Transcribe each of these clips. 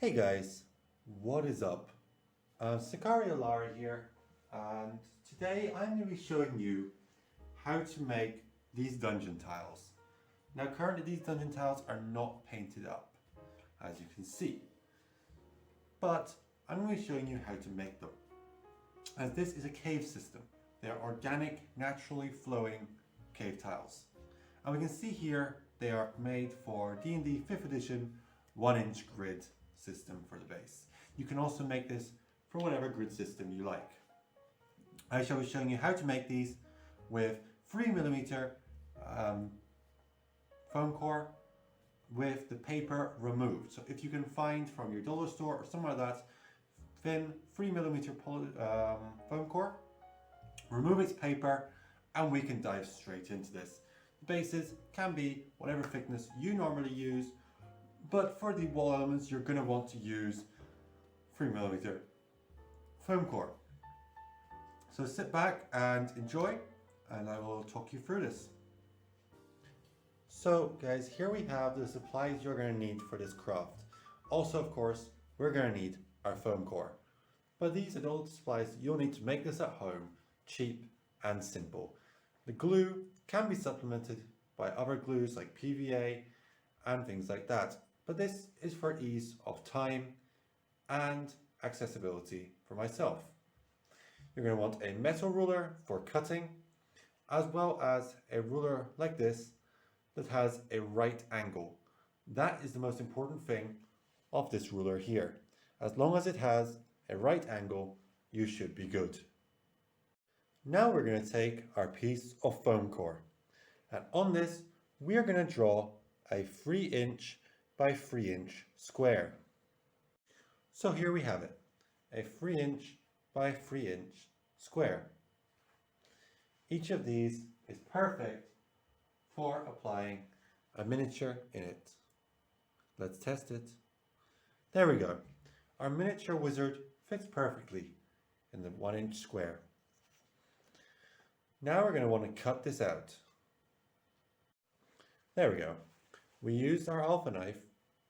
Hey guys, what is up? Sakari here, and today I'm going to be showing you how to make these dungeon tiles. Now currently these dungeon tiles are not painted up, as you can see, but I'm going to be showing you how to make them. As this is a cave system, they are organic, naturally flowing cave tiles. And we can see here they are made for D&D 5th edition 1-inch grid system for the base. You can also make this for whatever grid system you like. I shall be showing you how to make these with 3mm foam core with the paper removed. So if you can find from your dollar store or somewhere like that, thin 3mm foam core, remove its paper, and we can dive straight into this. The bases can be whatever thickness you normally use, but for the wall elements you're going to want to use 3mm foam core. So sit back and enjoy, and I will talk you through this. So guys, here we have the supplies you're going to need for this craft. Also, of course, we're going to need our foam core. But these are all the supplies you'll need to make this at home, cheap and simple. The glue can be supplemented by other glues like PVA and things like that, but this is for ease of time and accessibility for myself. You're going to want a metal ruler for cutting, as well as a ruler like this that has a right angle. That is the most important thing of this ruler here. As long as it has a right angle, you should be good. Now we're going to take our piece of foam core, and on this we are going to draw a 3-inch by 3-inch square. So here we have it, a 3-inch by 3-inch square. Each of these is perfect for applying a miniature in it. Let's test it. There we go. Our miniature wizard fits perfectly in the 1-inch square. Now we're going to want to cut this out. There we go. We used our alpha knife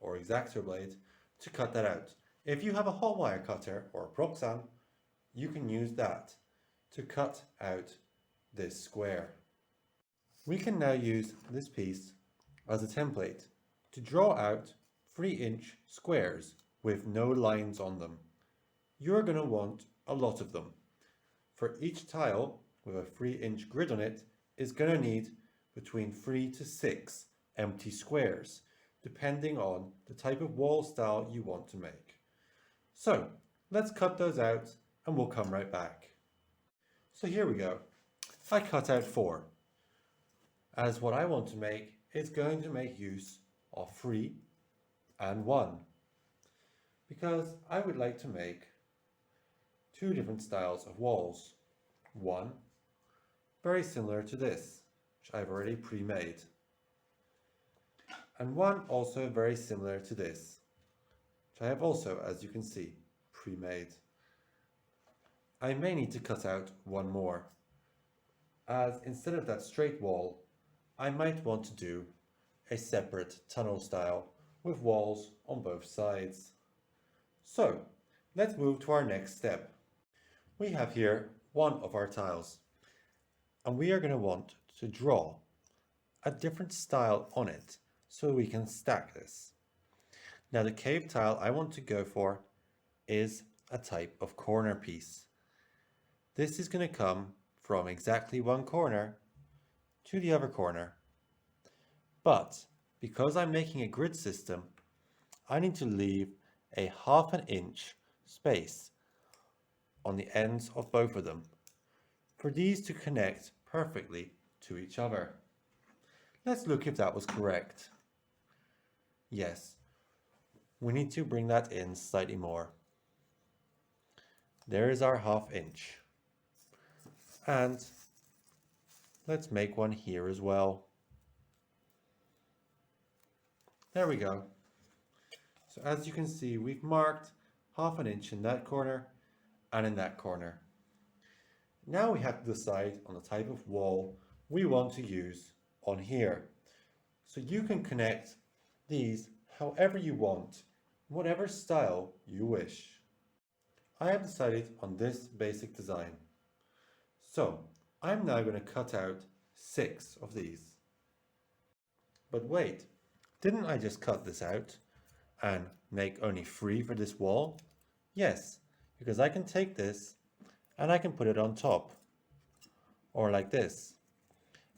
or X-Acto blade to cut that out. If you have a hot wire cutter or a Proxam, you can use that to cut out this square. We can now use this piece as a template to draw out 3-inch squares with no lines on them. You're going to want a lot of them. For each tile with a 3-inch grid on it is going to need between 3 to 6 empty squares, depending on the type of wall style you want to make. So let's cut those out and we'll come right back. So here we go. I cut out 4, as what I want to make is going to make use of 3 and 1, because I would like to make 2 different styles of walls. One very similar to this, which I've already pre-made, and one also very similar to this, which I have also, as you can see, pre-made. I may need to cut out one more, as instead of that straight wall, I might want to do a separate tunnel style with walls on both sides. So let's move to our next step. We have here one of our tiles, and we are going to want to draw a different style on it so we can stack this. Now the cave tile I want to go for is a type of corner piece. This is going to come from exactly one corner to the other corner. But because I'm making a grid system, I need to leave a 1/2 inch space on the ends of both of them for these to connect perfectly to each other. Let's look if that was correct. Yes, we need to bring that in slightly more. There is our 1/2 inch. And let's make one here as well. There we go. So as you can see, we've marked 1/2 inch in that corner and in that corner. Now we have to decide on the type of wall we want to use on here. So you can connect these however you want whatever style you wish. I have decided on this basic design. So I'm now going to cut out 6 of these. But wait, didn't I just cut this out and make only 3 for this wall? Yes, because I can take this and I can put it on top, or like this.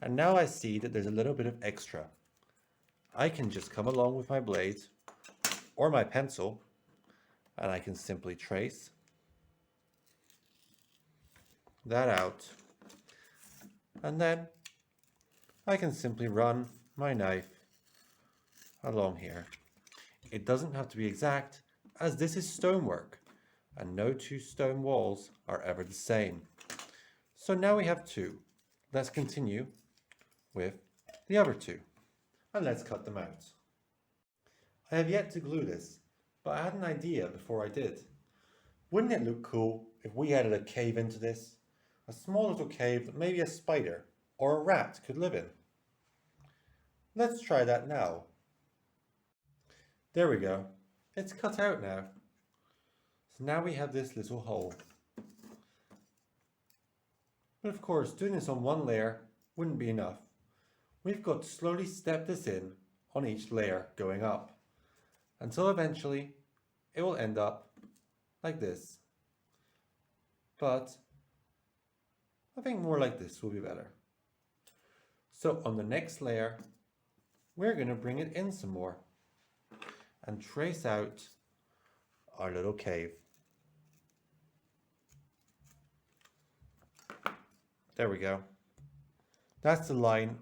And now I see that there's a little bit of extra. I can just come along with my blade or my pencil and I can simply trace that out, and then I can simply run my knife along here. It doesn't have to be exact, as this is stonework and no 2 stone walls are ever the same. So now we have 2. Let's continue with the other 2 and let's cut them out. I have yet to glue this, but I had an idea before I did. Wouldn't it look cool if we added a cave into this? A small little cave that maybe a spider or a rat could live in. Let's try that now. There we go. It's cut out now. So now we have this little hole. But of course, doing this on one layer wouldn't be enough. We've got to slowly step this in on each layer going up, until eventually it will end up like this. But I think more like this will be better. So on the next layer, we're going to bring it in some more and trace out our little cave. There we go. That's the line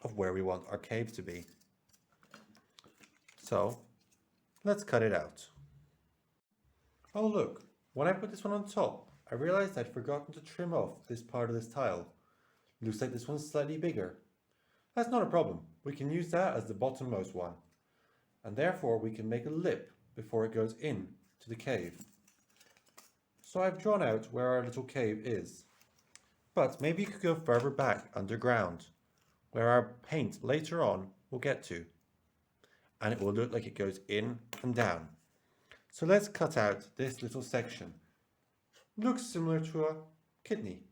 of where we want our cave to be. So let's cut it out. Oh look, when I put this one on top, I realized I'd forgotten to trim off this part of this tile. Looks like this one's slightly bigger. That's not a problem. We can use that as the bottommost one. And therefore we can make a lip before it goes in to the cave. So I've drawn out where our little cave is. But maybe you could go further back underground, where our paint later on will get to. And it will look like it goes in and down. So let's cut out this little section. Looks similar to a kidney.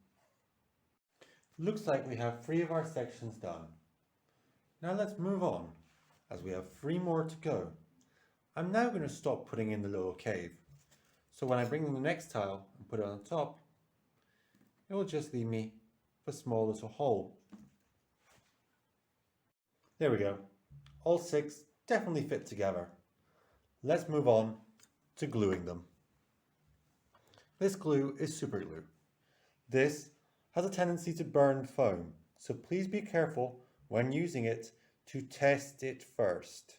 Looks like we have 3 of our sections done. Now let's move on, as we have 3 more to go. I'm now going to stop putting in the little cave. So when I bring in the next tile and put it on top, it will just leave me a small little hole. There we go. All 6 definitely fit together. Let's move on to gluing them. This glue is super glue. This has a tendency to burn foam, so please be careful when using it to test it first.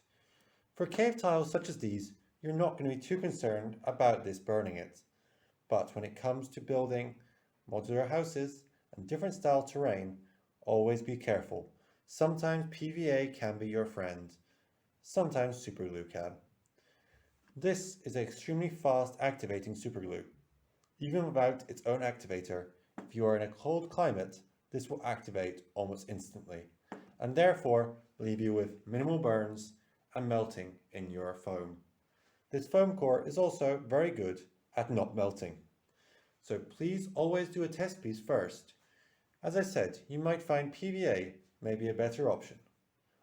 For cave tiles such as these, you're not going to be too concerned about this burning it. But when it comes to building modular houses and different style terrain, always be careful. Sometimes PVA can be your friend. Sometimes superglue can. This is an extremely fast activating superglue. Even without its own activator, if you are in a cold climate, this will activate almost instantly, and therefore leave you with minimal burns and melting in your foam. This foam core is also very good at not melting. So please always do a test piece first. As I said, you might find PVA may be a better option.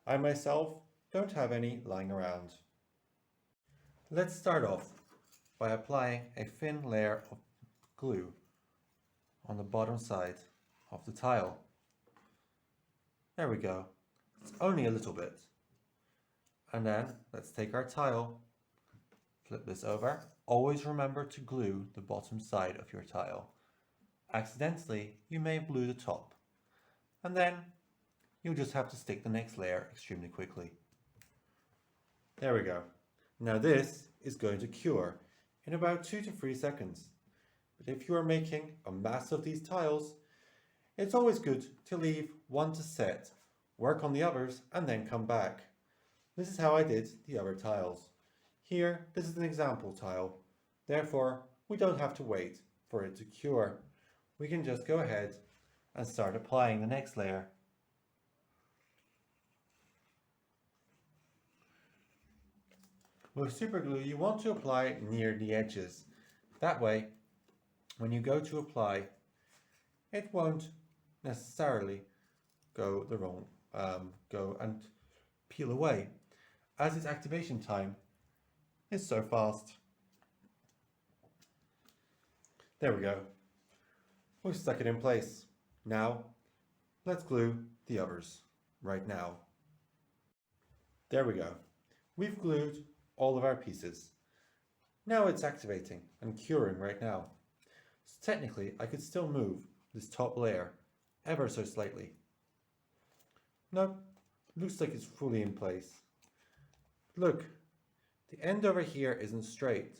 I myself don't have any lying around. Let's start off by applying a thin layer of glue on the bottom side of the tile. There we go. It's only a little bit. And then let's take our tile, flip this over. Always remember to glue the bottom side of your tile. Accidentally, you may glue the top. And then you'll just have to stick the next layer extremely quickly. There we go. Now this is going to cure in about 2 to 3 seconds. But if you are making a mass of these tiles, it's always good to leave one to set, work on the others, and then come back. This is how I did the other tiles. Here, this is an example tile. Therefore, we don't have to wait for it to cure. We can just go ahead and start applying the next layer. With super glue, you want to apply it near the edges. That way, when you go to apply, it won't necessarily go the wrong, go and peel away, as its activation time is so fast. There we go. We've stuck it in place. Now, let's glue the others right now. There we go. We've glued all of our pieces. Now it's activating and curing right now. So technically, I could still move this top layer ever so slightly. Nope, looks like it's fully in place. Look, the end over here isn't straight.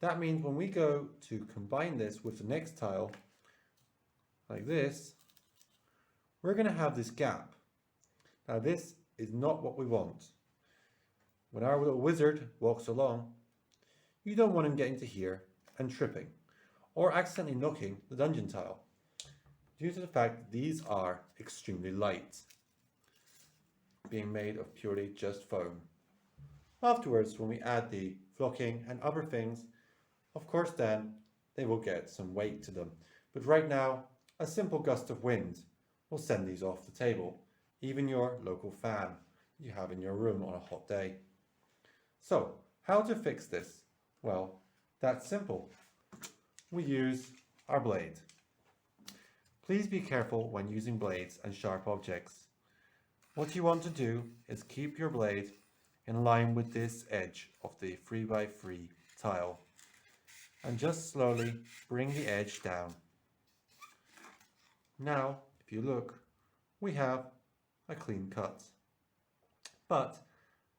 That means when we go to combine this with the next tile, like this, we're going to have this gap. Now this is not what we want. When our little wizard walks along, you don't want him getting to here and tripping, or accidentally knocking the dungeon tile, due to the fact that these are extremely light, being made of purely just foam. Afterwards, when we add the flocking and other things, of course then they will get some weight to them. But right now, a simple gust of wind will send these off the table, even your local fan you have in your room on a hot day. So, how to fix this? Well, that's simple. We use our blade. Please be careful when using blades and sharp objects. What you want to do is keep your blade in line with this edge of the 3x3 tile and just slowly bring the edge down. Now, if you look, we have a clean cut. But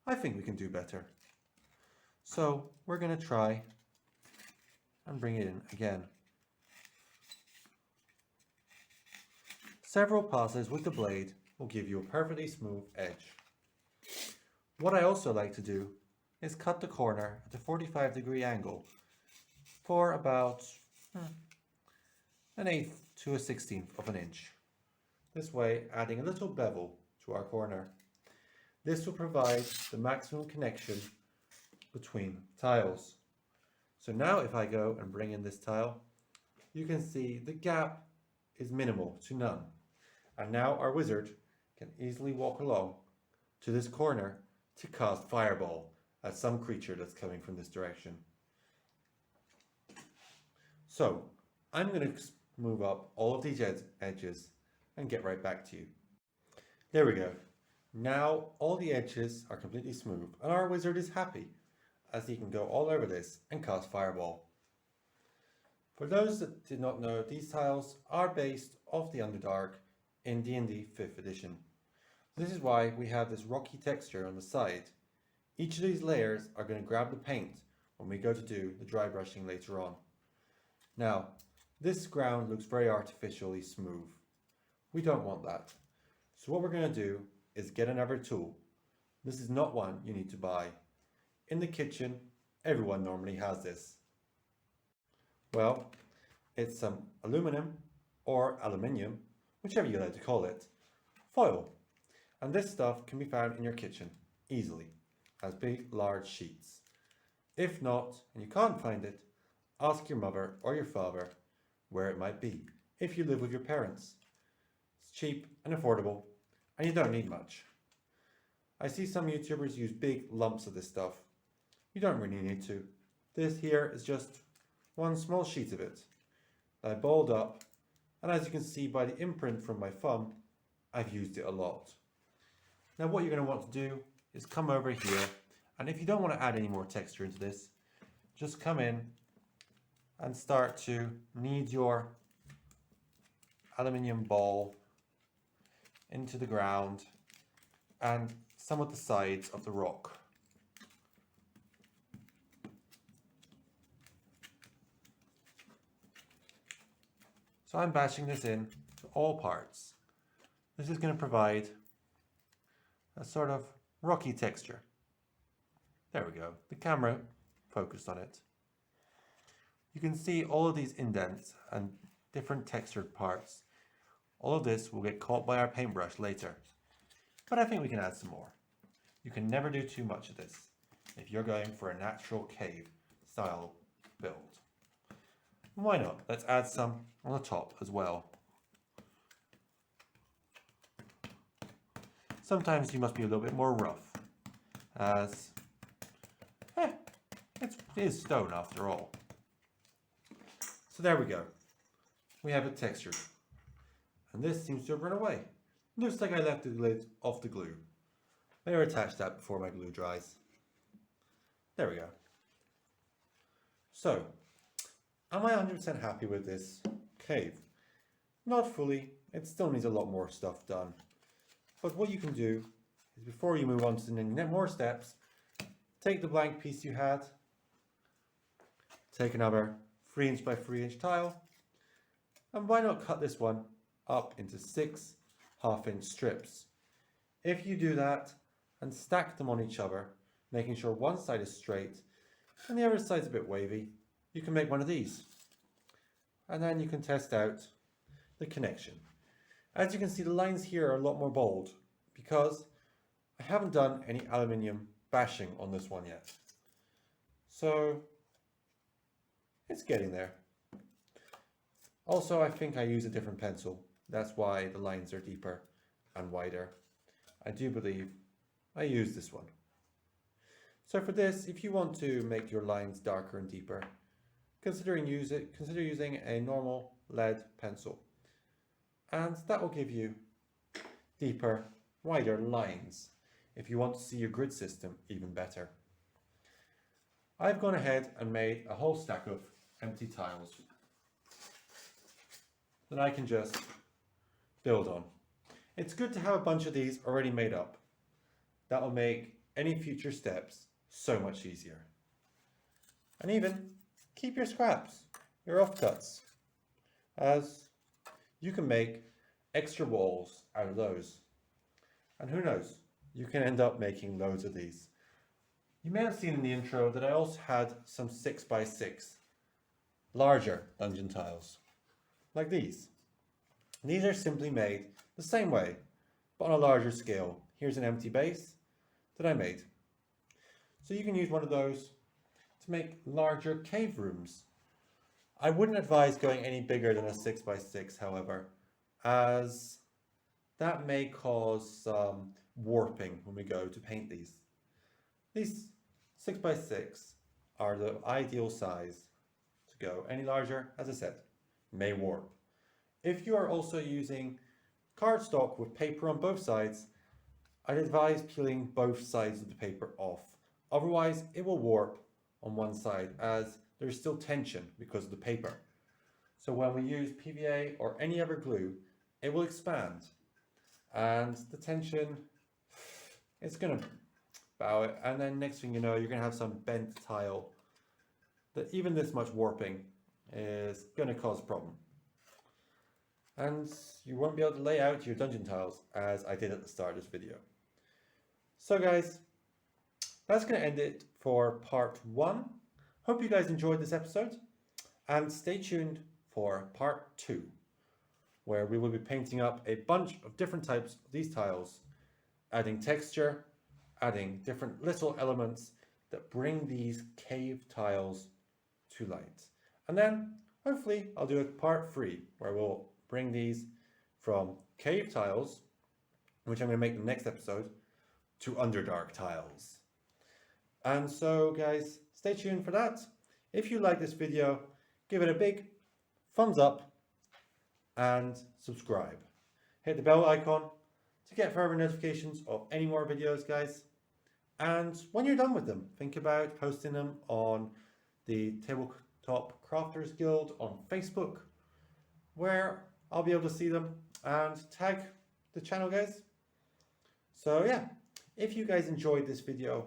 I think we can do better. So we're going to try and bring it in again. Several passes with the blade will give you a perfectly smooth edge. What I also like to do is cut the corner at a 45-degree angle for about an 1/8 to a 1/16 of an inch. This way, adding a little bevel to our corner. This will provide the maximum connection between tiles. So now if I go and bring in this tile, you can see the gap is minimal to none. And now our wizard can easily walk along to this corner to cast fireball at some creature that's coming from this direction. So I'm going to move up all of these edges and get right back to you. There we go. Now all the edges are completely smooth and our wizard is happy as he can go all over this and cast fireball. For those that did not know, these tiles are based off the Underdark in D&D 5th edition. This is why we have this rocky texture on the side. Each of these layers are going to grab the paint when we go to do the dry brushing later on. Now, this ground looks very artificially smooth. We don't want that. So what we're going to do is get another tool. This is not one you need to buy. In the kitchen, everyone normally has this. Well, it's some aluminum or aluminium, whichever you like to call it, foil. And this stuff can be found in your kitchen easily as big, large sheets. If not, and you can't find it, ask your mother or your father where it might be, if you live with your parents. It's cheap and affordable, and you don't need much. I see some YouTubers use big lumps of this stuff. You don't really need to. This here is just one small sheet of it that I balled up, and as you can see by the imprint from my thumb, I've used it a lot. Now what you're going to want to do is come over here, and if you don't want to add any more texture into this, just come in and start to knead your aluminium ball into the ground and some of the sides of the rock. So I'm bashing this in to all parts. This is going to provide a sort of rocky texture. There we go. The camera focused on it. You can see all of these indents and different textured parts. All of this will get caught by our paintbrush later. But I think we can add some more. You can never do too much of this. if you're going for a natural cave style build. Why not? Let's add some on the top as well. Sometimes you must be a little bit more rough, as it is stone after all. So there we go. We have it textured. And this seems to have run away. Looks like I left the lid off the glue. Better attach that before my glue dries. There we go. So, am I 100% happy with this cave? Not fully. It still needs a lot more stuff done. But what you can do is, before you move on to the more steps, take the blank piece you had, take another 3" by 3" tile, and why not cut this one up into 6 half-inch strips. If you do that and stack them on each other, making sure one side is straight and the other side's a bit wavy, you can make one of these. And then you can test out the connection. As you can see, the lines here are a lot more bold because I haven't done any aluminium bashing on this one yet. So it's getting there. Also, I think I use a different pencil. That's why the lines are deeper and wider. I do believe I use this one. So for this, if you want to make your lines darker and deeper, consider using a normal lead pencil. And that will give you deeper, wider lines if you want to see your grid system even better. I've gone ahead and made a whole stack of empty tiles that I can just build on. It's good to have a bunch of these already made up. That will make any future steps so much easier. And even keep your scraps, your offcuts, as you can make extra walls out of those. And who knows, you can end up making loads of these. You may have seen in the intro that I also had some 6 by 6 larger dungeon tiles, like these. These are simply made the same way, but on a larger scale. Here's an empty base that I made. So you can use one of those to make larger cave rooms. I wouldn't advise going any bigger than a 6 by 6, however, as that may cause some warping when we go to paint these. These 6 by 6 are the ideal size to go. Any larger, as I said, may warp. If you are also using cardstock with paper on both sides, I'd advise peeling both sides of the paper off. Otherwise, it will warp on one side as there's still tension because of the paper. So when we use PVA or any other glue, it will expand and the tension is going to bow it. And then next thing you know, you're going to have some bent tile that even this much warping is going to cause a problem. And you won't be able to lay out your dungeon tiles as I did at the start of this video. So guys, that's going to end it for part 1. Hope you guys enjoyed this episode and stay tuned for part 2, where we will be painting up a bunch of different types of these tiles, adding texture, adding different little elements that bring these cave tiles to light. And then hopefully I'll do a part 3 where we'll bring these from cave tiles, which I'm going to make the next episode, to Underdark tiles. And so guys, stay tuned for that. If you like this video, give it a big thumbs up and subscribe. Hit the bell icon to get further notifications of any more videos, guys. And when you're done with them, think about posting them on the Tabletop Crafters Guild on Facebook, where I'll be able to see them and tag the channel, guys. So yeah, if you guys enjoyed this video,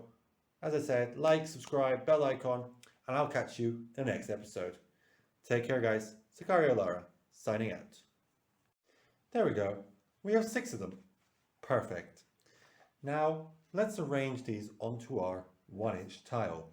as I said, like, subscribe, bell icon, and I'll catch you in the next episode. Take care, guys. Sakari signing out. There we go. We have 6 of them. Perfect. Now, let's arrange these onto our 1-inch tile.